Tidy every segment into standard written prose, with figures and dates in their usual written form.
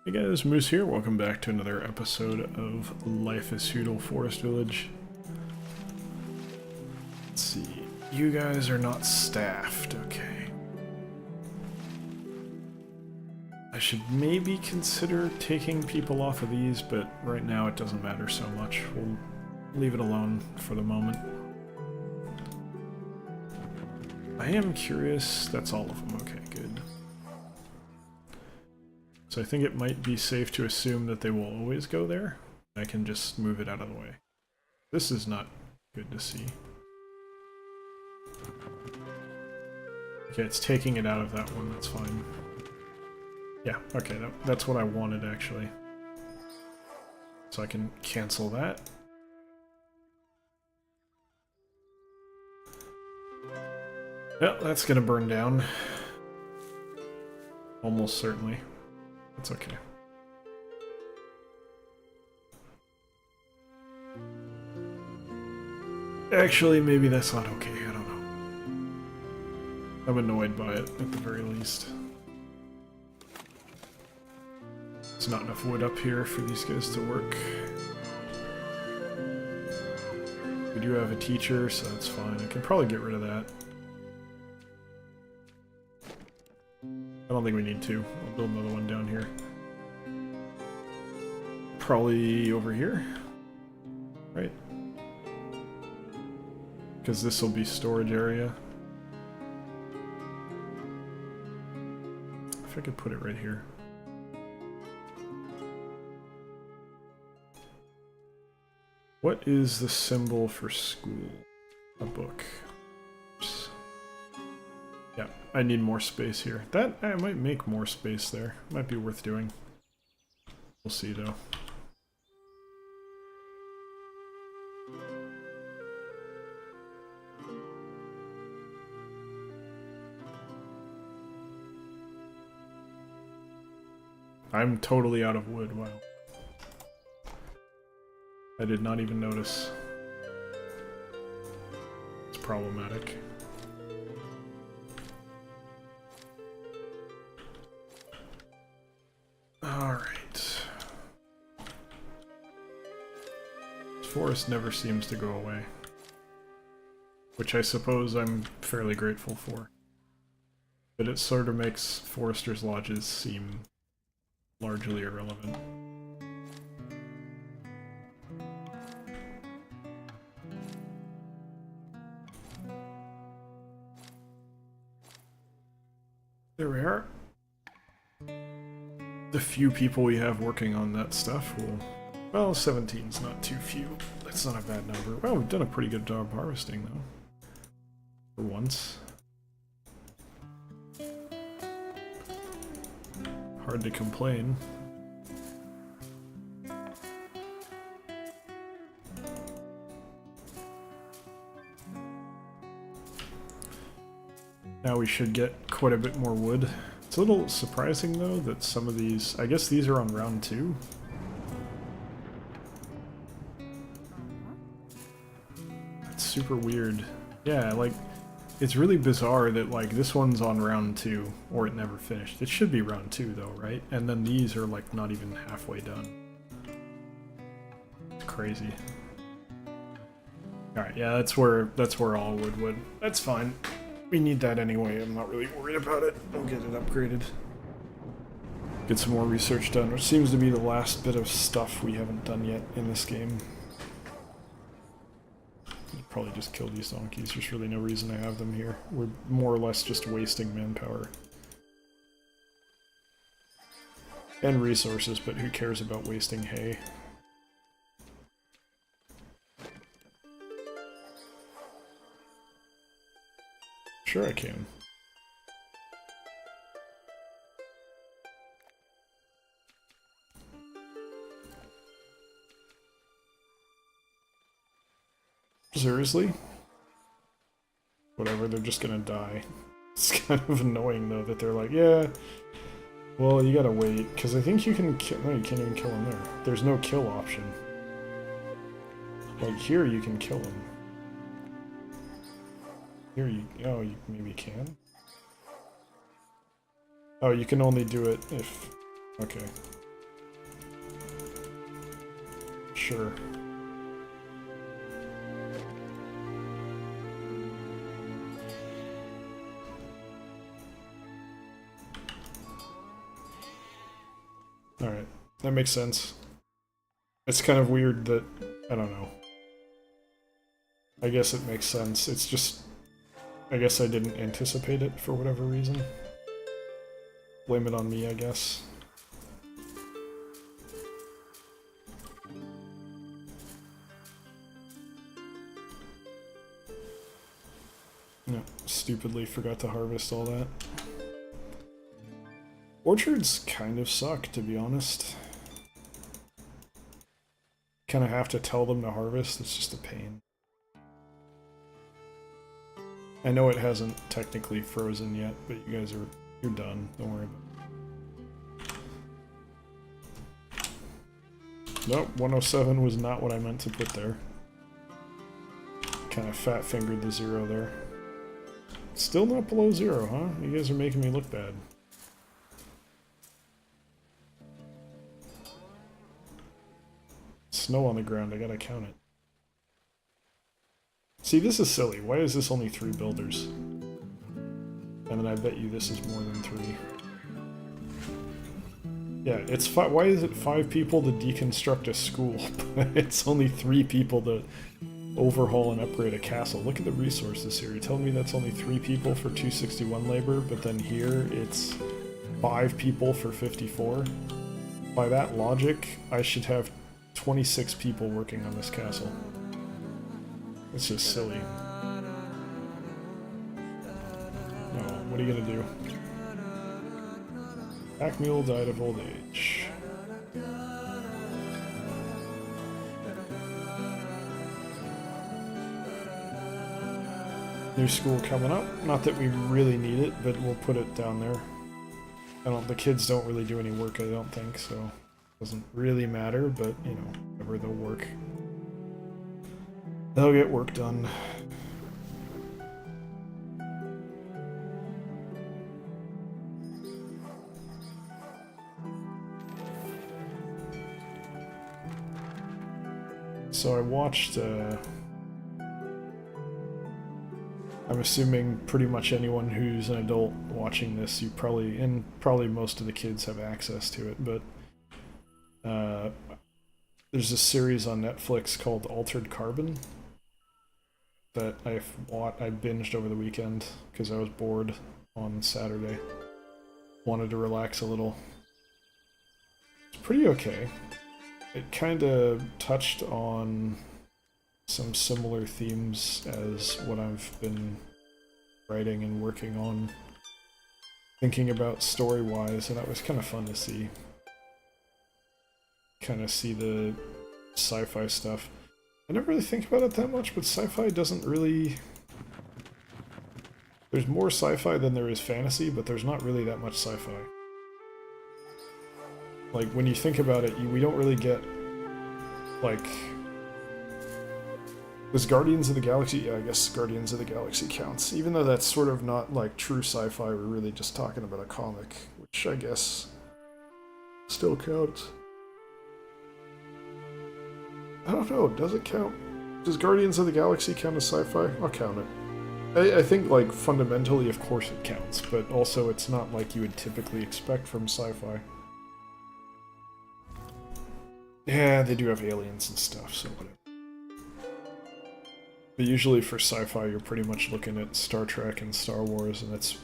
Hey guys, Moose here. Welcome back to another episode of Life as Feudal Forest Village. Let's see. You guys are not staffed. Okay. I should maybe consider taking people off of these, but right now it doesn't matter so much. We'll leave it alone for the moment. I am curious. That's all of them. Okay, good. So I think it might be safe to assume that they will always go there. I can just move it out of the way. This is not good to see. Okay, it's taking it out of that one, that's fine. Yeah, okay, that's what I wanted actually. So I can cancel that. Well, that's gonna burn down. Almost certainly. That's okay. Actually, maybe that's not okay, I don't know. I'm annoyed by it, at the very least. There's not enough wood up here for these guys to work. We do have a teacher, so that's fine. I can probably get rid of that. I don't think we need to. I'll build another one down here. Probably over here, right? Because this will be storage area. If I could put it right here. What is the symbol for school? A book. Yeah, I need more space here. That, I might make more space there. Might be worth doing. We'll see though. I'm totally out of wood, wow. I did not even notice. It's problematic. Alright. This forest never seems to go away. Which I suppose I'm fairly grateful for. But it sort of makes foresters' lodges seem largely irrelevant. There we are. The few people we have working on that stuff will... Well, 17's not too few. That's not a bad number. Well, we've done a pretty good job harvesting, though. For once. Hard to complain. Now we should get quite a bit more wood. It's a little surprising though that some of these... I guess these are on round 2? That's super weird. Yeah, like, it's really bizarre that like this one's on round 2, or it never finished. It should be round 2 though, right? And then these are like not even halfway done. It's crazy. Alright, yeah, that's where all wood would. That's fine. We need that anyway, I'm not really worried about it. I'll get it upgraded. Get some more research done, which seems to be the last bit of stuff we haven't done yet in this game. I'll probably just kill these donkeys, there's really no reason to have them here. We're more or less just wasting manpower. And resources, but who cares about wasting hay? Sure I can. Seriously? Whatever, they're just gonna die. It's kind of annoying though that they're like, yeah, well you gotta wait, because I think you can kill... No, you can't even kill them there. There's no kill option. Like here you can kill them. Here you... oh, you maybe can? Oh, you can only do it if... okay. sure. Alright, that makes sense. It's kind of weird that, I don't know. I guess it makes sense. It's just, I guess I didn't anticipate it for whatever reason. Blame it on me, I guess. No, stupidly forgot to harvest all that. Orchards kind of suck, to be honest. Kind of have to tell them to harvest, it's just a pain. I know it hasn't technically frozen yet, but you guys are, you're done, don't worry about it. Nope, 107 was not what I meant to put there. Kind of fat-fingered the 0 there. Still not below 0, huh? You guys are making me look bad. Snow on the ground, I gotta count it. See, this is silly. Why is this only 3 builders? And then I bet you this is more than 3. Yeah, it's why is it 5 people to deconstruct a school, but it's only 3 people to overhaul and upgrade a castle? Look at the resources here. You're telling me that's only 3 people for 261 labor, but then here it's 5 people for 54? By that logic, I should have 26 people working on this castle. It's just silly. No, what are you gonna do? Pack mule died of old age. New school coming up. Not that we really need it, but we'll put it down there. The kids don't really do any work, I don't think, so it doesn't really matter, but, you know, whatever, they'll work. They'll get work done. So I watched, I'm assuming pretty much anyone who's an adult watching this, you probably, and probably most of the kids have access to it, but there's a series on Netflix called Altered Carbon that I binged over the weekend because I was bored on Saturday. Wanted to relax a little. It's pretty okay. It kind of touched on some similar themes as what I've been writing and working on, thinking about story-wise, and that was kind of fun to see. Kind of see the sci-fi stuff. I never really think about it that much, but sci-fi doesn't really... There's more sci-fi than there is fantasy, but there's not really that much sci-fi. Like, when you think about it, we don't really get, like... Does Guardians of the Galaxy? Yeah, I guess Guardians of the Galaxy counts. Even though that's sort of not, like, true sci-fi, we're really just talking about a comic, which I guess still counts. I don't know, does it count? Does Guardians of the Galaxy count as sci-fi? I'll count it. I think, like, fundamentally, of course it counts, but also it's not like you would typically expect from sci-fi. Yeah, they do have aliens and stuff, so whatever. But usually for sci-fi, you're pretty much looking at Star Trek and Star Wars, and that's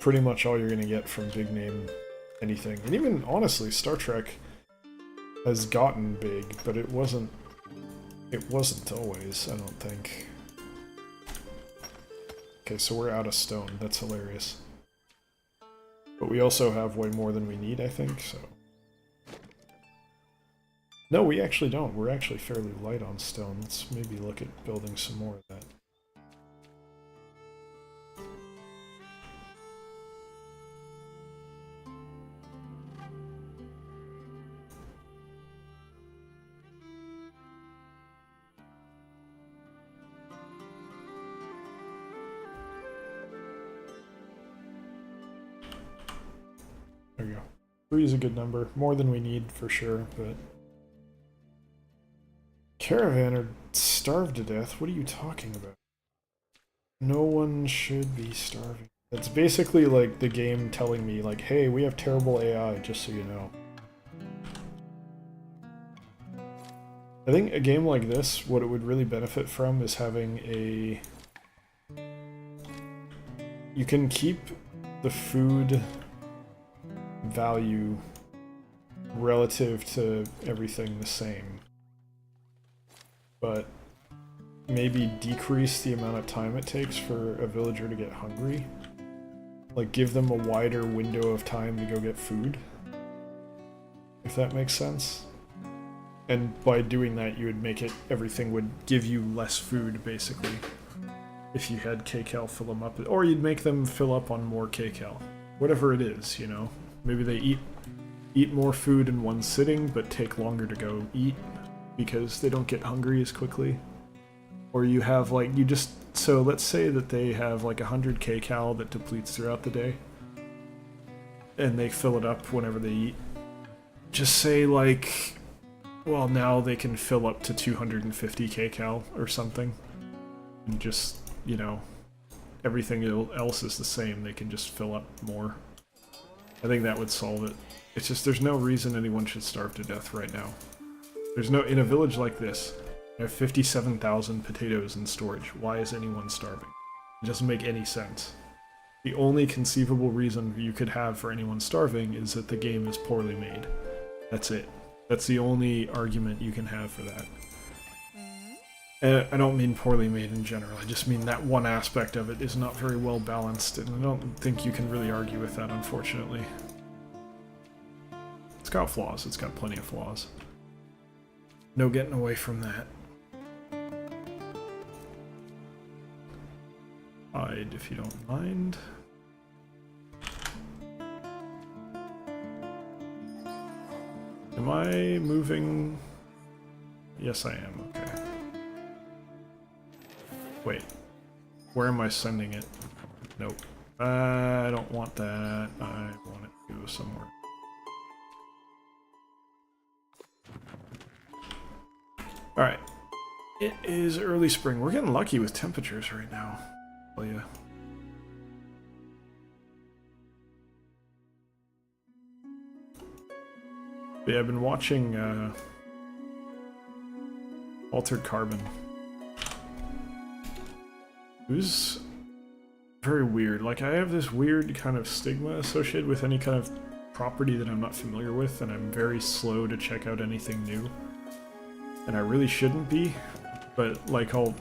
pretty much all you're going to get from big name anything. And even, honestly, Star Trek has gotten big, but it wasn't always, I don't think. Okay, so we're out of stone. That's hilarious. But we also have way more than we need, I think, so... No, we actually don't. We're actually fairly light on stone. Let's maybe look at building some more of that. There we go. 3 is a good number. More than we need, for sure, but... Caravan are starved to death. What are you talking about? No one should be starving. That's basically like the game telling me, like, hey, we have terrible AI, just so you know. I think a game like this, what it would really benefit from is having a... You can keep the food value relative to everything the same, but maybe decrease the amount of time it takes for a villager to get hungry. Like, give them a wider window of time to go get food, if that makes sense. And by doing that, you would make it, everything would give you less food, basically. If you had kcal fill them up, or you'd make them fill up on more kcal. Whatever it is, you know? Maybe they eat more food in one sitting, but take longer to go eat, because they don't get hungry as quickly. Or you have, like, you just... So let's say that they have, like, 100 kcal that depletes throughout the day. And they fill it up whenever they eat. Just say, like... Well, now they can fill up to 250 kcal or something. And just, you know, everything else is the same. They can just fill up more. I think that would solve it. It's just there's no reason anyone should starve to death right now. There's no... In a village like this, I have 57,000 potatoes in storage. Why is anyone starving? It doesn't make any sense. The only conceivable reason you could have for anyone starving is that the game is poorly made. That's it. That's the only argument you can have for that. I don't mean poorly made in general, I just mean that one aspect of it is not very well balanced, and I don't think you can really argue with that, unfortunately. It's got flaws, it's got plenty of flaws. No getting away from that. Hide if you don't mind. Am I moving? Yes, I am. Okay. Wait. Where am I sending it? Nope. I don't want that. I want it to go somewhere. Alright. It is early spring. We're getting lucky with temperatures right now. I'll tell ya. Yeah, I've been watching Altered Carbon. It was very weird. Like, I have this weird kind of stigma associated with any kind of property that I'm not familiar with, and I'm very slow to check out anything new. And I really shouldn't be, but like I'll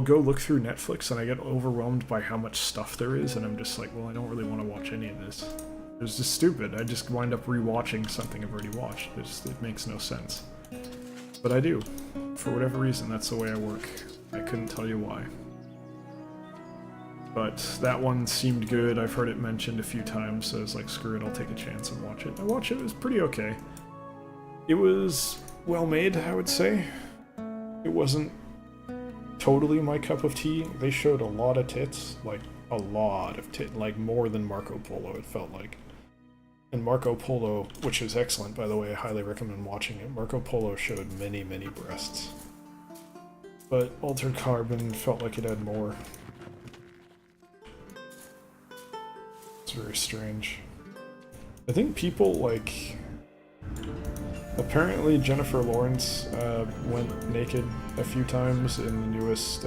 go look through Netflix and I get overwhelmed by how much stuff there is, and I'm just like, well, I don't really want to watch any of this. It's just stupid. I just wind up rewatching something I've already watched. It makes no sense. But I do. For whatever reason, that's the way I work. I couldn't tell you why. But that one seemed good. I've heard it mentioned a few times, so I was like, screw it, I'll take a chance and watch it. I watched it, it was pretty okay. It was well made, I would say. It wasn't totally my cup of tea. They showed a lot of tits, like a lot of tits, like more than Marco Polo, it felt like. And Marco Polo, which is excellent, by the way, I highly recommend watching it. Marco Polo showed many, many breasts. But Altered Carbon felt like it had more. It's very strange. I think people, like... Apparently Jennifer Lawrence went naked a few times in the newest,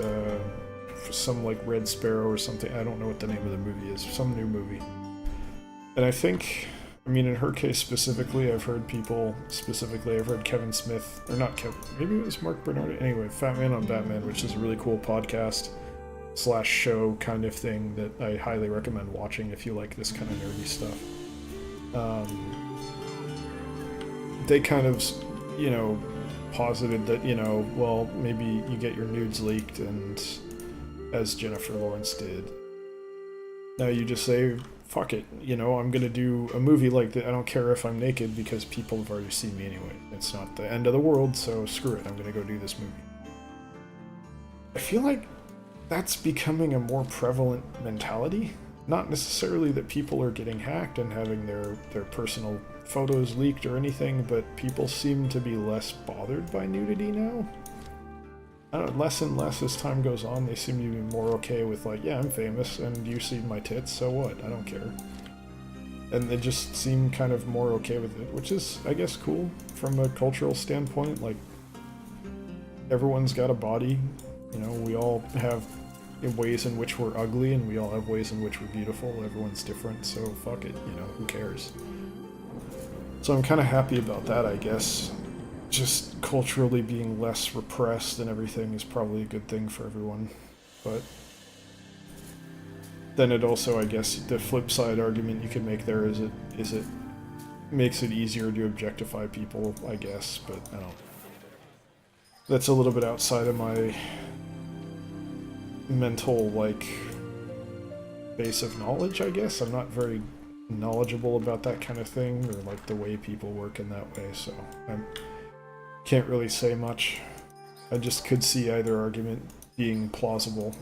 some like Red Sparrow or something. I don't know what the name of the movie is. Some new movie. And I think... I mean, in her case specifically, I've heard people, I've heard Kevin Smith, or not Kevin, maybe it was Mark Bernardi, anyway, Fat Man on Batman, which is a really cool podcast / show kind of thing that I highly recommend watching if you like this kind of nerdy stuff. They kind of, you know, posited that, you know, well, maybe you get your nudes leaked, and as Jennifer Lawrence did, now you just say, fuck it, you know, I'm gonna do a movie like that. I don't care if I'm naked because people have already seen me anyway. It's not the end of the world, so screw it, I'm gonna go do this movie. I feel like that's becoming a more prevalent mentality not necessarily that people are getting hacked and having their personal photos leaked or anything, but people seem to be less bothered by nudity now. I don't know, less and less as time goes on, they seem to be more okay with like, yeah, I'm famous and you see my tits, so what? I don't care. And they just seem kind of more okay with it, which is, I guess, cool from a cultural standpoint. Like, everyone's got a body, you know, we all have ways in which we're ugly and we all have ways in which we're beautiful. Everyone's different, so fuck it, you know, who cares? So I'm kind of happy about that, I guess. Just culturally being less repressed and everything is probably a good thing for everyone. But then it also, I guess, the flip side argument you could make there is it makes it easier to objectify people, I guess, but I don't. That's a little bit outside of my mental, like, base of knowledge, I guess. I'm not very knowledgeable about that kind of thing, or like the way people work in that way, so I can't really say much. I just could see either argument being plausible.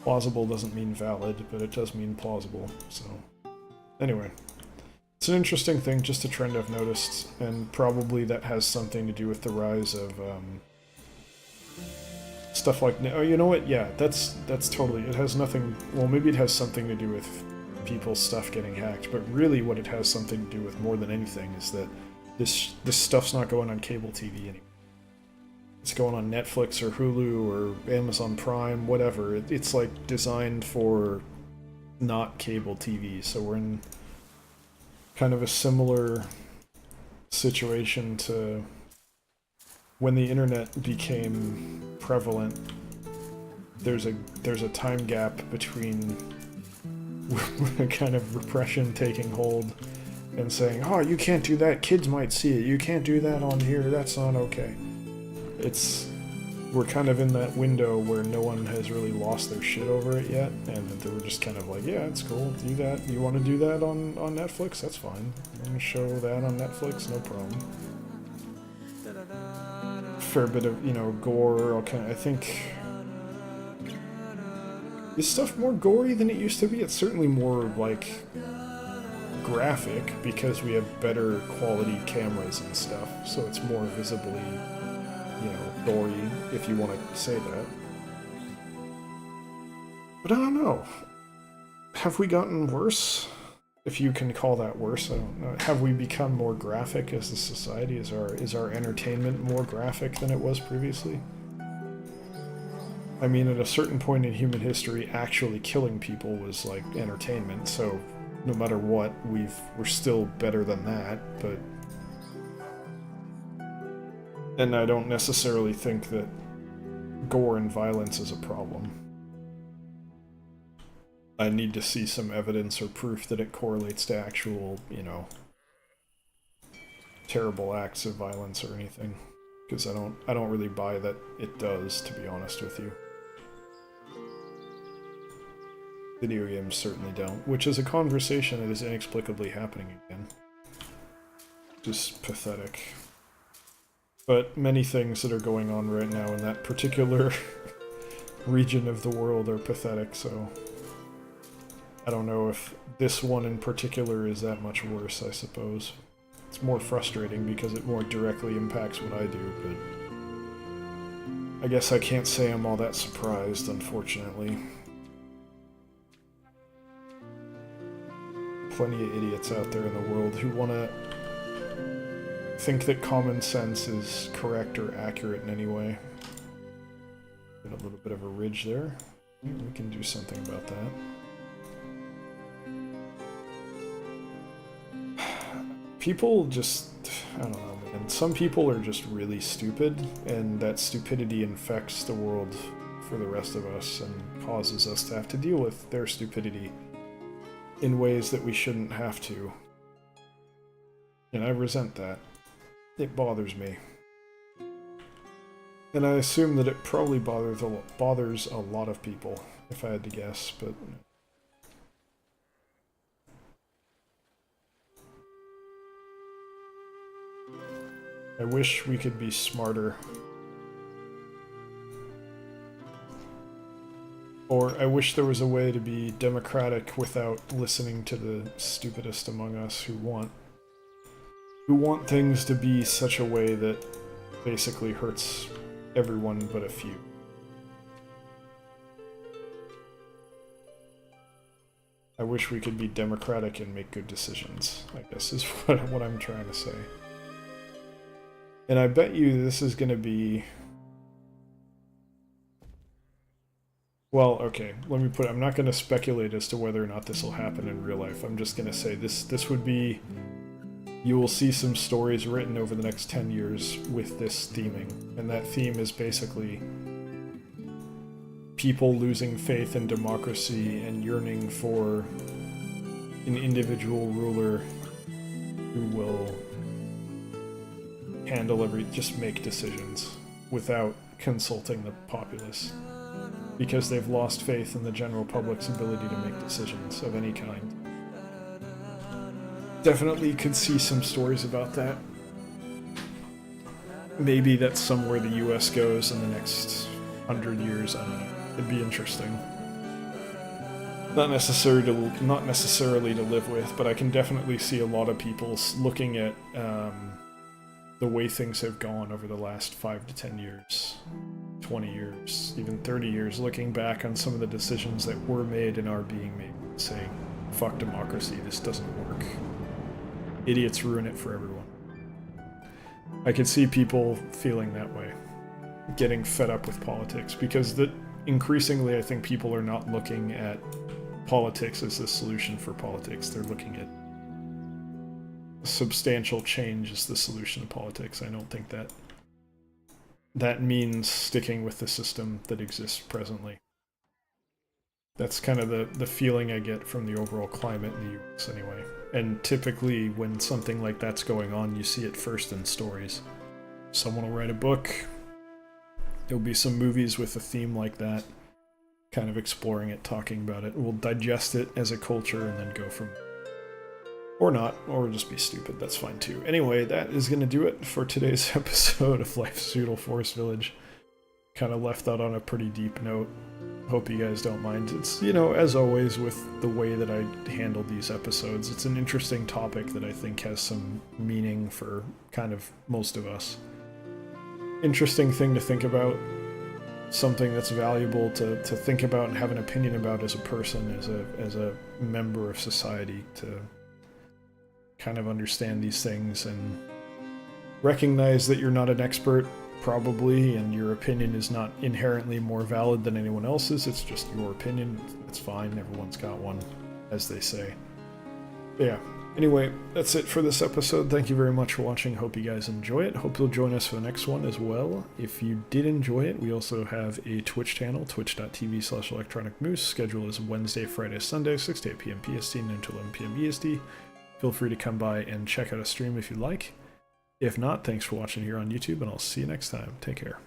Plausible doesn't mean valid, but it does mean plausible, so anyway. It's an interesting thing, just a trend I've noticed, and probably that has something to do with the rise of stuff like... Oh, you know what? Yeah, that's totally... It has nothing... Well, maybe it has something to do with people's stuff getting hacked, but really what it has something to do with more than anything is that this stuff's not going on cable TV anymore. It's going on Netflix or Hulu or Amazon Prime, whatever. It's like designed for not cable TV, so we're in kind of a similar situation to when the internet became prevalent. There's a time gap between kind of repression taking hold and saying, oh, you can't do that, kids might see it, you can't do that on here, that's not okay. We're kind of in that window where no one has really lost their shit over it yet, and they were just kind of like, yeah, it's cool, do that. You want to do that on Netflix? That's fine. You want to show that on Netflix? No problem. Fair bit of, you know, gore, all kind of, I think... Is stuff more gory than it used to be? It's certainly more, like, graphic, because we have better quality cameras and stuff, so it's more visibly... you know, gory, if you want to say that. But I don't know. Have we gotten worse? If you can call that worse, I don't know. Have we become more graphic as a society? Is our entertainment more graphic than it was previously? I mean, at a certain point in human history, actually killing people was like entertainment, so no matter what, we're still better than that, but... And I don't necessarily think that gore and violence is a problem. I need to see some evidence or proof that it correlates to actual, you know, terrible acts of violence or anything. Because I don't really buy that it does, to be honest with you. Video games certainly don't, which is a conversation that is inexplicably happening again. Just pathetic. But many things that are going on right now in that particular region of the world are pathetic, so I don't know if this one in particular is that much worse, I suppose. It's more frustrating because it more directly impacts what I do, but I guess I can't say I'm all that surprised, unfortunately. Plenty of idiots out there in the world who want to think that common sense is correct or accurate in any way. Got a little bit of a ridge there. We can do something about that. People just... I don't know, man. Some people are just really stupid, and that stupidity infects the world for the rest of us and causes us to have to deal with their stupidity in ways that we shouldn't have to. And I resent that. It bothers me. And I assume that it probably bothers a lot of people, if I had to guess, but... I wish we could be smarter. Or I wish there was a way to be democratic without listening to the stupidest among us who want things to be such a way that basically hurts everyone but a few. I wish we could be democratic and make good decisions, I guess is what I'm trying to say. And I bet you this is going to be... Well, okay, let me put it, I'm not going to speculate as to whether or not this will happen in real life. I'm just going to say this would be... You will see some stories written over the next 10 years with this theming. And that theme is basically people losing faith in democracy and yearning for an individual ruler who will handle just make decisions without consulting the populace. Because they've lost faith in the general public's ability to make decisions of any kind. Definitely could see some stories about that. Maybe that's somewhere the US goes in the next 100 years, I don't know. It'd be interesting. Not necessarily to live with, but I can definitely see a lot of people looking at the way things have gone over the last 5 to 10 years, 20 years, even 30 years, looking back on some of the decisions that were made and are being made, saying, fuck democracy, this doesn't work. Idiots ruin it for everyone. I could see people feeling that way, getting fed up with politics, because increasingly I think people are not looking at politics as the solution for politics. They're looking at substantial change as the solution to politics. I don't think that means sticking with the system that exists presently. That's kind of the feeling I get from the overall climate in the US anyway. And typically when something like that's going on, you see it first in stories. Someone will write a book, there'll be some movies with a theme like that, kind of exploring it, talking about it. We'll digest it as a culture and then go from there. Or not, or just be stupid, that's fine too. Anyway, that is going to do it for today's episode of Life's Feudal Forest Village. Kind of left that on a pretty deep note. Hope you guys don't mind. It's, you know, as always with the way that I handle these episodes, it's an interesting topic that I think has some meaning for kind of most of us. Interesting thing to think about. Something that's valuable to think about and have an opinion about as a person, as a member of society, to kind of understand these things and recognize that you're not an expert, probably, and your opinion is not inherently more valid than anyone else's. It's just your opinion. It's fine. Everyone's got one, as they say. But yeah. Anyway, that's it for this episode. Thank you very much for watching. Hope you guys enjoy it. Hope you'll join us for the next one as well. If you did enjoy it, we also have a Twitch channel, twitch.tv/electronicmoose. Schedule is Wednesday, Friday, Sunday, 6 to 8 p.m. PST, 9 to 11 p.m. EST. Feel free to come by and check out a stream if you like. If not, thanks for watching here on YouTube, and I'll see you next time. Take care.